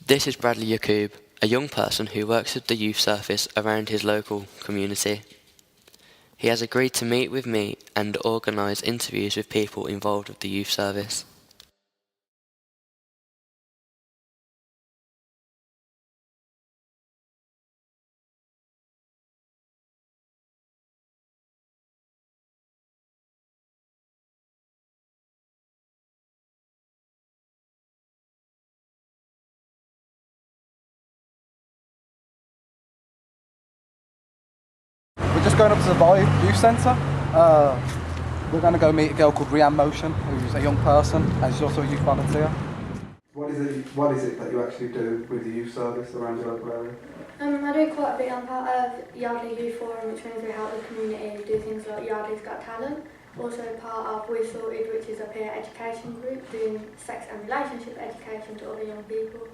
This is Bradley Yacoub, a young person who works with the youth service around his local community. He has agreed to meet with me and organise interviews with people involved with the youth service. We're just going up to the Vallis Youth Centre. We're going to go meet a girl called Rianne Motion, who's a young person and she's also a youth volunteer. What is it that you actually do with the youth service around your local area? I do quite a bit. I'm part of Yardley Youth Forum, which means we help the community do things like Yardley's Got Talent. Also part of We Sorted, which is a peer education group doing sex and relationship education to other young people.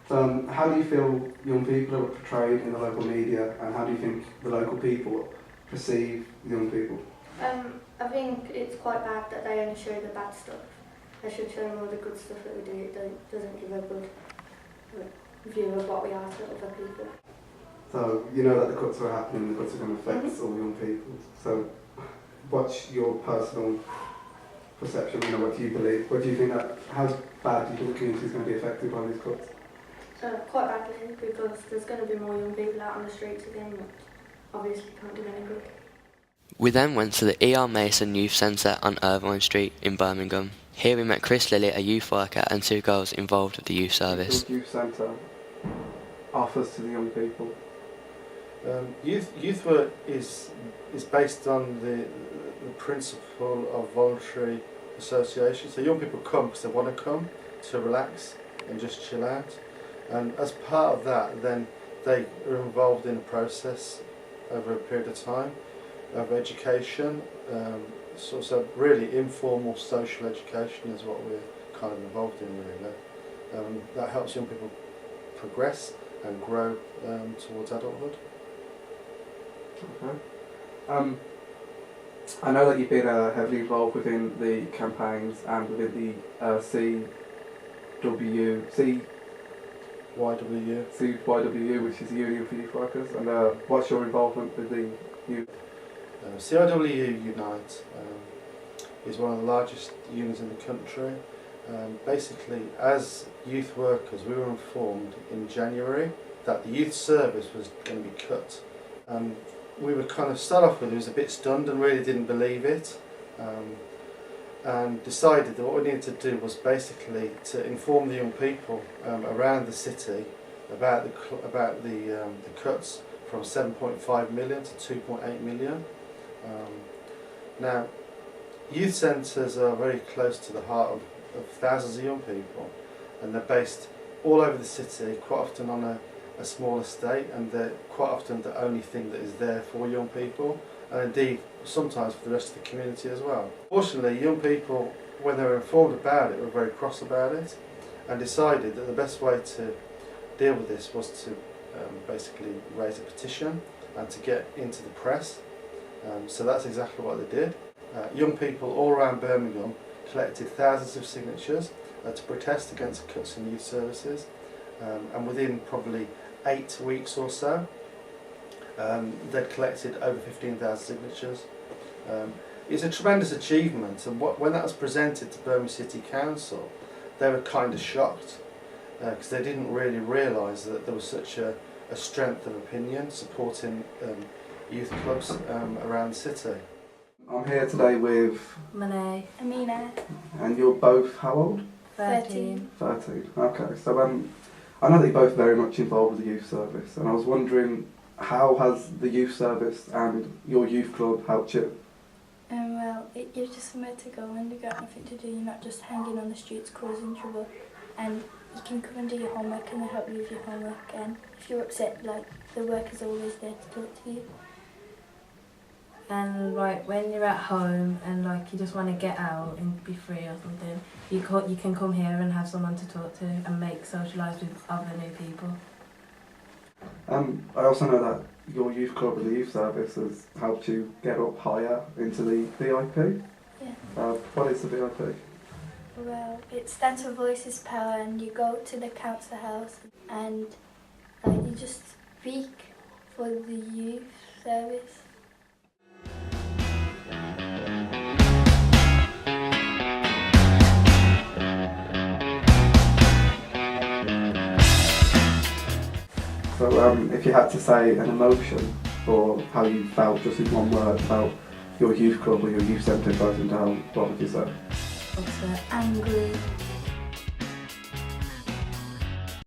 How do you feel young people are portrayed in the local media, and how do you think the local people perceive young people? I think it's quite bad that they only show the bad stuff. They should show more the good stuff that we do. It doesn't give a good view of what we are to other people. So you know that the cuts are happening, the cuts are going to affect all young people. So what's your personal perception? You know, what do you believe? What do you think how bad do you think the community is going to be affected by these cuts? Quite badly, because there's going to be more young people out on the streets again, which obviously can't do any good. We then went to the E.R. Mason Youth Centre on Irvine Street in Birmingham. Here we met Chris Lilly, a youth worker, and two girls involved with the youth service. What youth centre offers to the young people? Youth work is based on the principle of voluntary association. So young people come because they want to come to relax and just chill out. And as part of that, then they are involved in a process over a period of time of education. So really informal social education is what we're kind of involved in, really. That helps young people progress and grow towards adulthood. Okay. I know that you've been heavily involved within the campaigns and within the CYW, which is the Union for Youth Workers. And what's your involvement with the youth? CIW Unite is one of the largest unions in the country. Basically, as youth workers, we were informed in January that the youth service was going to be cut. We were kind of start off with, was a bit stunned and really didn't believe it, and decided that what we needed to do was basically to inform the young people around the city about the cuts from 7.5 million to 2.8 million. Now, youth centres are very close to the heart of thousands of young people, and they're based all over the city, quite often on a small estate, and they're quite often the only thing that is there for young people, and indeed sometimes for the rest of the community as well. Fortunately, young people, when they were informed about it, were very cross about it, and decided that the best way to deal with this was to basically raise a petition and to get into the press. So that's exactly what they did. Young people all around Birmingham collected thousands of signatures to protest against cuts in youth services, and within probably 8 weeks or so they'd collected over 15,000 signatures. It's a tremendous achievement, and when that was presented to Birmingham City Council, they were kind of shocked because they didn't really realise that there was such a strength of opinion supporting youth clubs around the city. I'm here today with Monet. Amina. And you're both how old? 13. 13. Okay, so I know that you're both very much involved with the youth service, and I was wondering, how has the youth service and your youth club helped you? Well, it gives you somewhere to go when you've got nothing to do. You're not just hanging on the streets causing trouble, and you can come and do your homework and they help you with your homework, and if you're upset, like, the worker's always there to talk to you. And like when you're at home and like you just want to get out and be free or something, you can come here and have someone to talk to and make socialise with other new people. I also know that your youth club and the youth service has helped you get up higher into the VIP. Yeah. What is the VIP? Well, it stands for Voices Power, and you go to the council house and you just speak for the youth service. So if you had to say an emotion or how you felt just in one word about your youth club or your youth centre closing down, what would you say? Upset. Angry.